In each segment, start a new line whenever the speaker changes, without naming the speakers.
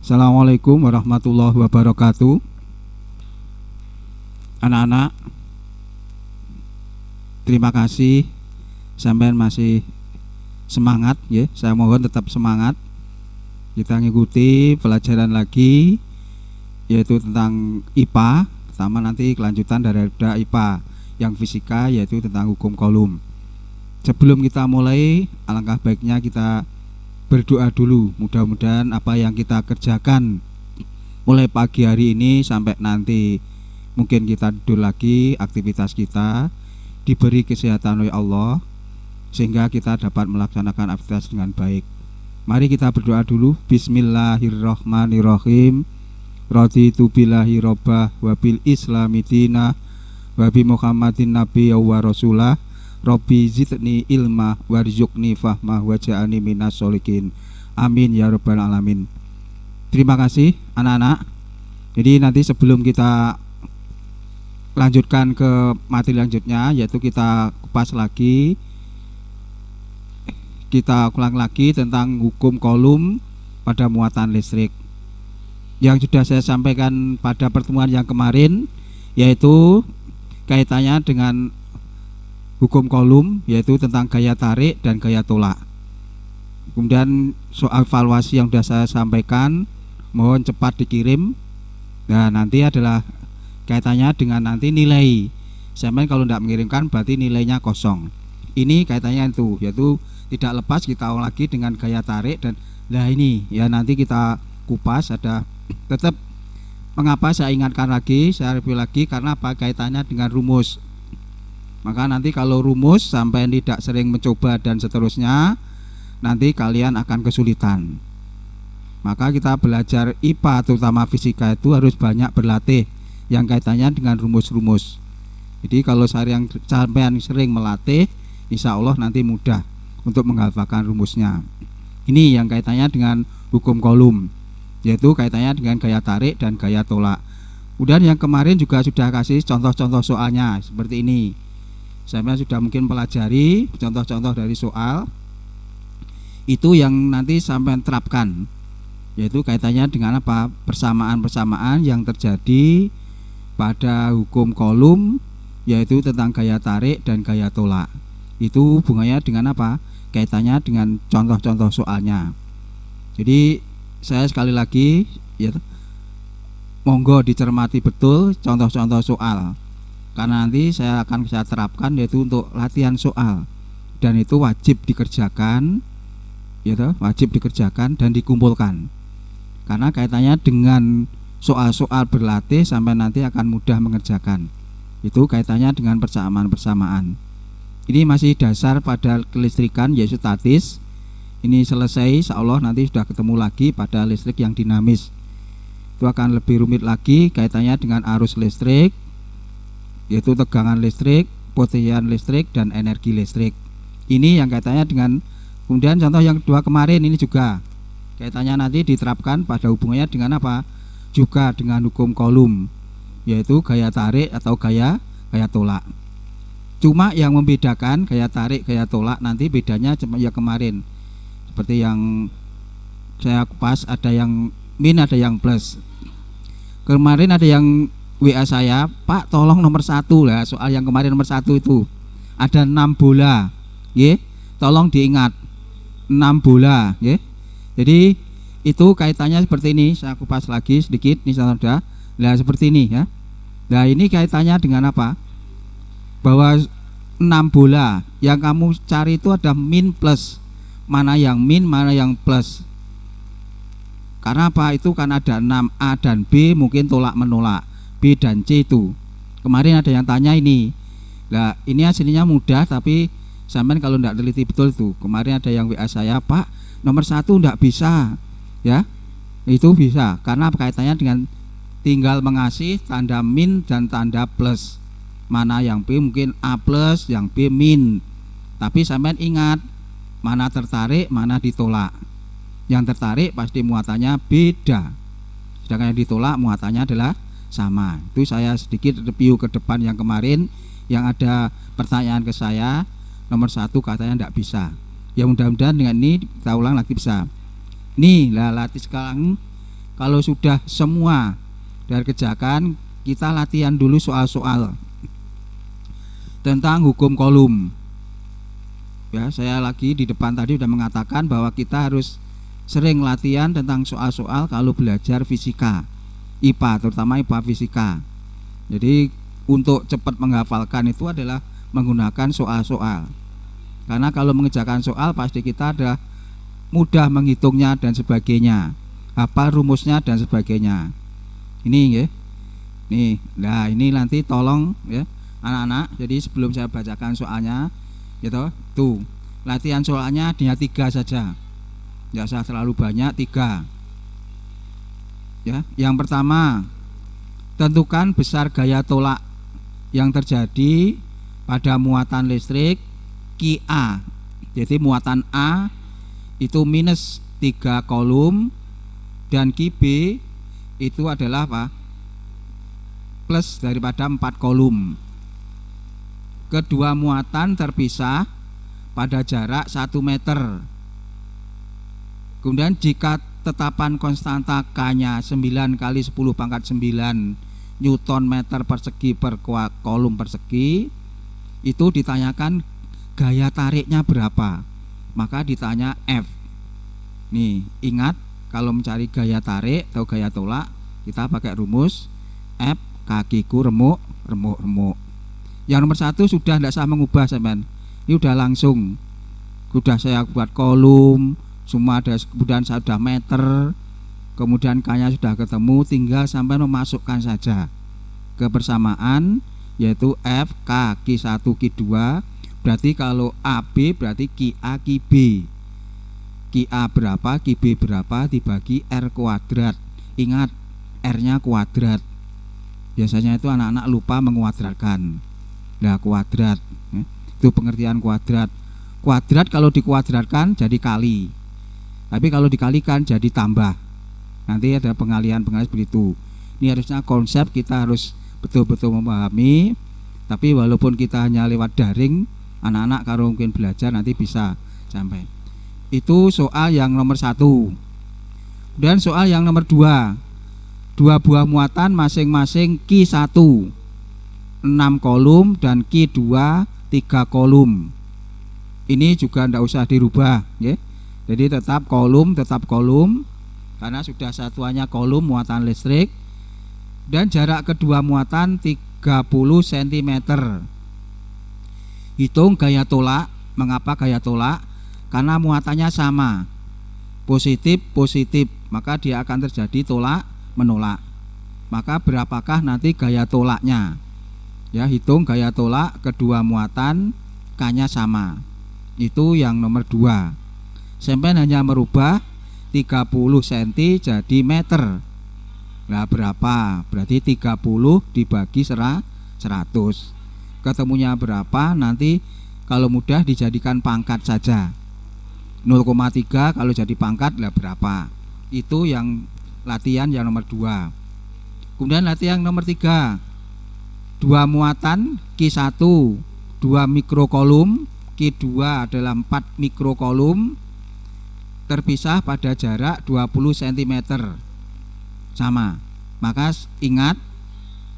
Assalamualaikum warahmatullahi wabarakatuh. Anak-anak, terima kasih sampean masih semangat ya. Saya mohon tetap semangat. Kita ngikuti pelajaran lagi yaitu tentang IPA, pertama nanti kelanjutan dari IPA yang fisika yaitu tentang hukum kolom. Sebelum kita mulai, alangkah baiknya kita berdoa dulu. Mudah-mudahan apa yang kita kerjakan mulai pagi hari ini sampai nanti mungkin kita tidur lagi, aktivitas kita diberi kesehatan oleh Allah sehingga kita dapat melaksanakan aktivitas dengan baik. Mari kita berdoa dulu. Bismillahirrahmanirrahim. Raditu billahi robbah wa bil islami dinah wa bi Muhammadin nabiyya wa rasulah. Rabbi zidni ilma warzuqni fahmah waj'alni minas sholihin. Amin ya rabbal alamin. Terima kasih anak-anak. Jadi nanti sebelum kita lanjutkan ke materi lanjutnya, yaitu kita kupas lagi, kita ulang lagi tentang hukum kolom pada muatan listrik yang sudah saya sampaikan pada pertemuan yang kemarin, yaitu kaitannya dengan hukum kolom, yaitu tentang gaya tarik dan gaya tolak. Kemudian soal evaluasi yang sudah saya sampaikan mohon cepat dikirim. Nah, nanti adalah kaitannya dengan nanti nilai. Sampai kalau tidak mengirimkan berarti nilainya kosong. Ini kaitannya itu, yaitu tidak lepas kita ulang lagi dengan gaya tarik. Dan nah ini ya nanti kita kupas. Ada tetap mengapa saya ingatkan lagi, saya review lagi, karena apa? Kaitannya dengan rumus. Maka nanti kalau rumus sampai tidak sering mencoba dan seterusnya, nanti kalian akan kesulitan. Maka kita belajar IPA terutama fisika itu harus banyak berlatih yang kaitannya dengan rumus-rumus. Jadi kalau sampean sering melatih, insya Allah nanti mudah untuk menghafalkan rumusnya. Ini yang kaitannya dengan hukum kolom, yaitu kaitannya dengan gaya tarik dan gaya tolak. Kemudian yang kemarin juga sudah kasih contoh-contoh soalnya seperti ini. Sampean sudah mungkin pelajari contoh-contoh dari soal itu yang nanti sampean terapkan, yaitu kaitannya dengan apa? Persamaan-persamaan yang terjadi pada hukum kolom, yaitu tentang gaya tarik dan gaya tolak. Itu hubungannya dengan apa? Kaitannya dengan contoh-contoh soalnya. Jadi saya sekali lagi ya, monggo dicermati betul contoh-contoh soal, karena nanti saya akan terapkan yaitu untuk latihan soal, dan itu wajib dikerjakan ya, wajib dikerjakan dan dikumpulkan, karena kaitannya dengan soal-soal berlatih sampai nanti akan mudah mengerjakan. Itu kaitannya dengan persamaan-persamaan. Ini masih dasar pada kelistrikan yaitu statis. Ini selesai, insya Allah nanti sudah ketemu lagi pada listrik yang dinamis. Itu akan lebih rumit lagi kaitannya dengan arus listrik, yaitu tegangan listrik, potensial listrik, dan energi listrik. Ini yang kaitannya dengan, kemudian contoh yang kedua kemarin ini juga kaitannya nanti diterapkan pada hubungannya dengan apa? Juga dengan hukum kolom, yaitu gaya tarik atau gaya tolak. Cuma yang membedakan gaya tarik gaya tolak nanti bedanya cuma ya kemarin seperti yang saya kupas, ada yang min ada yang plus. Kemarin ada yang WA saya, Pak tolong nomor 1 lah, soal yang kemarin nomor 1 itu ada 6 bola ya, tolong diingat 6 bola ya. Jadi itu kaitannya seperti ini, saya kupas lagi sedikit nih saudara. Nah seperti ini ya. Nah ini kaitannya dengan apa? Bahwa 6 bola yang kamu cari itu ada min plus. Mana yang min, mana yang plus. Karena apa? Itu kan ada 6 A dan B, mungkin tolak menolak, B dan C itu. Kemarin ada yang tanya ini. Nah ini hasilnya mudah, tapi sampean kalau tidak teliti betul itu. Kemarin ada yang WA saya, Pak nomor 1 tidak bisa ya. Itu bisa karena kaitannya dengan tinggal mengasih tanda min dan tanda plus. Mana yang B mungkin A plus, yang B min. Tapi sampean ingat, mana tertarik, mana ditolak. Yang tertarik pasti muatannya beda, sedangkan yang ditolak muatannya adalah sama. Itu saya sedikit review ke depan yang kemarin, yang ada pertanyaan ke saya, nomor 1 katanya tidak bisa. Ya mudah-mudahan dengan ini kita ulang lagi bisa. Nih lah latih sekarang kalau sudah semua dari kerjakan, kita latihan dulu soal-soal tentang hukum kolom. Ya, saya lagi di depan tadi sudah mengatakan bahwa kita harus sering latihan tentang soal-soal kalau belajar fisika, IPA, terutama IPA fisika. Jadi untuk cepat menghafalkan itu adalah menggunakan soal-soal. Karena kalau mengerjakan soal pasti kita ada mudah menghitungnya dan sebagainya, hafal rumusnya dan sebagainya. Ini ya. Nih, nah ini nanti tolong ya anak-anak. Jadi sebelum saya bacakan soalnya, gitu, tuh latihan soalnya hanya 3 saja. Tidak usah terlalu banyak, 3. Ya, yang pertama, tentukan besar gaya tolak yang terjadi pada muatan listrik QA. Jadi muatan A itu minus 3 kolom dan QB itu adalah apa? Plus daripada 4 kolom. Kedua muatan terpisah pada jarak 1 meter. Kemudian jika tetapan konstanta K-nya 9 kali 10 pangkat 9 Newton meter persegi per kolom persegi, itu ditanyakan gaya tariknya berapa, maka ditanya F. Nih, ingat kalau mencari gaya tarik atau gaya tolak kita pakai rumus F kakiku remuk. Yang nomor 1 sudah tidak usah mengubah teman. Ini udah langsung, sudah saya buat kolom semua, ada kemudian sudah meter, kemudian K-nya sudah ketemu, tinggal sampai memasukkan saja kebersamaan, yaitu F K Q1 Q2. Berarti kalau AB berarti QA QB. QA berapa, QB berapa dibagi R kuadrat. Ingat R-nya kuadrat. Biasanya itu anak-anak lupa menguadratkan. Nah, kuadrat itu pengertian kuadrat. Kuadrat kalau dikuadratkan jadi kali, tapi kalau dikalikan jadi tambah. Nanti ada pengalian seperti itu. Ini harusnya konsep kita harus betul-betul memahami. Tapi walaupun kita hanya lewat daring, anak-anak kalau mungkin belajar nanti bisa sampai. Itu soal yang nomor 1. Dan soal yang nomor 2, 2 buah muatan masing-masing Q1 6 kolom dan Q2 3 kolom. Ini juga tidak usah dirubah ya. Jadi tetap kolom karena sudah satuannya kolom muatan listrik. Dan jarak kedua muatan 30 cm. Hitung gaya tolak. Mengapa gaya tolak? Karena muatannya sama, positif, maka dia akan terjadi tolak menolak. Maka berapakah nanti gaya tolaknya? Ya, hitung gaya tolak kedua muatan K-nya sama. Itu yang nomor 2. Sampai hanya merubah 30 cm jadi meter. Nah, berapa? Berarti 30 dibagi 100. Ketemunya berapa? Nanti kalau mudah dijadikan pangkat saja. 0,3 kalau jadi pangkat lah berapa? Itu yang latihan yang nomor 2. Kemudian latihan nomor 3. 2 muatan Q1 2 mikrokolom, Q2 adalah 4 mikrokolom, terpisah pada jarak 20 cm. Sama. Maka ingat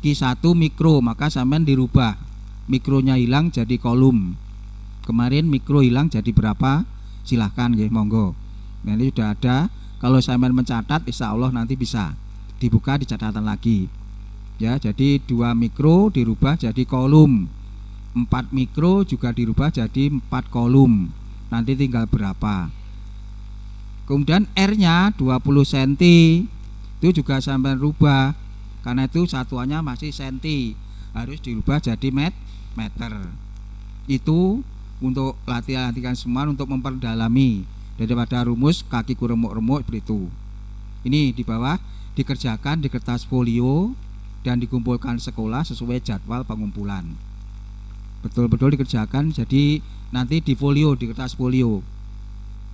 Q1 mikro, maka sampean dirubah. Mikronya hilang jadi kolom. Kemarin mikro hilang jadi berapa? Silahkan ya, monggo. Nah, ini sudah ada. Kalau sampean mencatat insya Allah nanti bisa dibuka di catatan lagi. Ya, jadi 2 mikro dirubah jadi kolom, 4 mikro juga dirubah jadi 4 kolom. Nanti tinggal berapa. Kemudian R-nya 20 cm itu juga sampai rubah, karena itu satuannya masih senti, harus dirubah jadi meter. Itu untuk latihan semua untuk memperdalami daripada rumus kaki remuk-remuk seperti itu. Ini di bawah dikerjakan di kertas folio dan dikumpulkan sekolah sesuai jadwal pengumpulan. Betul-betul dikerjakan, jadi nanti di folio, di kertas folio.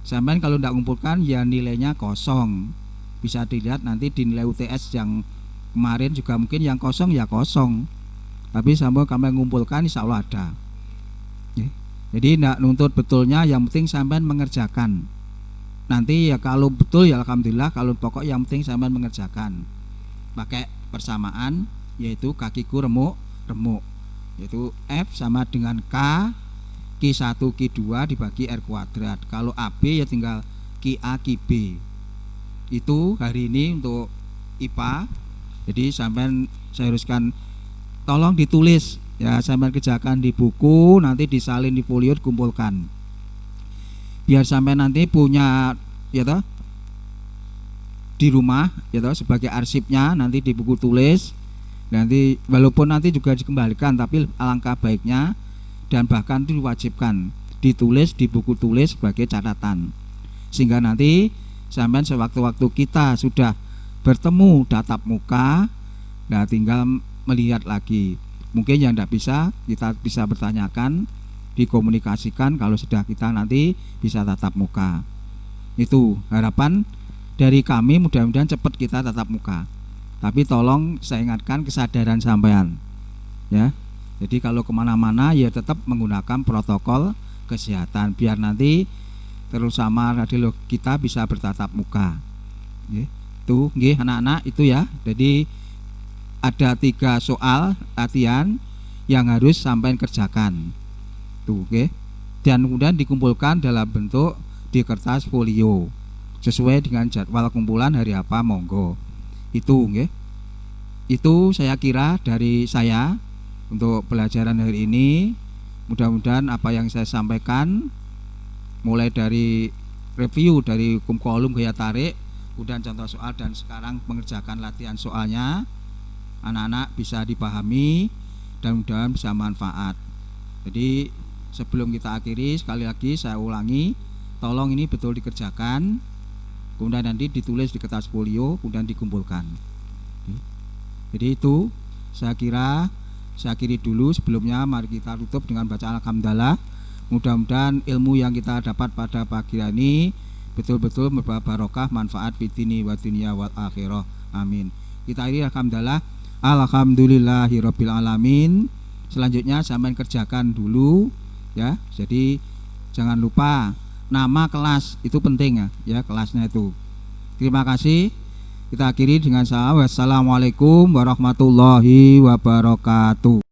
Sampai kalau tidak kumpulkan ya nilainya kosong. Bisa dilihat nanti di nilai UTS yang kemarin juga mungkin yang kosong ya kosong. Tapi sampai kami mengumpulkan insya Allah ada. Jadi tidak nuntut betulnya, yang penting sampai mengerjakan. nanti ya kalau betul ya alhamdulillah, kalau pokok yang penting sampean mengerjakan pakai persamaan, yaitu kakiku remuk, yaitu F sama dengan K Q1 Q2 dibagi R kuadrat. Kalau AB ya tinggal QA QB. Itu hari ini untuk IPA. Jadi sampean saya haruskan tolong ditulis ya, sampean kerjakan di buku, nanti disalin di folio, dikumpulkan. Biar sampean nanti punya ya toh di rumah ya toh sebagai arsipnya, nanti di buku tulis. Nanti walaupun nanti juga dikembalikan, tapi alangkah baiknya dan bahkan itu diwajibkan ditulis di buku tulis sebagai catatan, sehingga nanti sampean sewaktu-waktu kita sudah bertemu tatap muka, nah tinggal melihat lagi. Mungkin yang tidak bisa kita bisa bertanyakan, dikomunikasikan kalau sudah kita nanti bisa tatap muka. Itu harapan dari kami, mudah-mudahan cepat kita tatap muka. Tapi tolong saya ingatkan kesadaran sampean ya. Jadi kalau kemana-mana ya tetap menggunakan protokol kesehatan biar nanti terutama radiolog kita bisa bertatap muka. Itu nggih anak-anak itu ya. Jadi ada 3 soal latihan yang harus sampai kerjakan. Tuh, nggih. Dan kemudian dikumpulkan dalam bentuk di kertas folio sesuai dengan jadwal kumpulan hari apa, monggo. Itu nggih. Itu saya kira dari saya untuk pelajaran hari ini. Mudah-mudahan apa yang saya sampaikan mulai dari review dari hukum kolom gaya tarik, kemudian contoh soal, dan sekarang mengerjakan latihan soalnya, anak-anak bisa dipahami dan mudah-mudahan bisa manfaat. Jadi sebelum kita akhiri, sekali lagi saya ulangi, tolong ini betul dikerjakan, kemudian nanti ditulis di kertas folio, kemudian dikumpulkan. Jadi itu saya kira saya akhiri dulu. Sebelumnya mari kita tutup dengan baca alhamdulillah. Mudah-mudahan ilmu yang kita dapat pada pagi ini betul-betul membawa barokah, manfaat fitini wa dunya wal akhirah. Amin. Kita akhiri alhamdulillah. Alhamdulillahirabbil alamin. Selanjutnya sampean kerjakan dulu ya. Jadi jangan lupa nama kelas itu penting ya, kelasnya itu. Terima kasih. Kita akhiri dengan salam. Wassalamualaikum warahmatullahi wabarakatuh.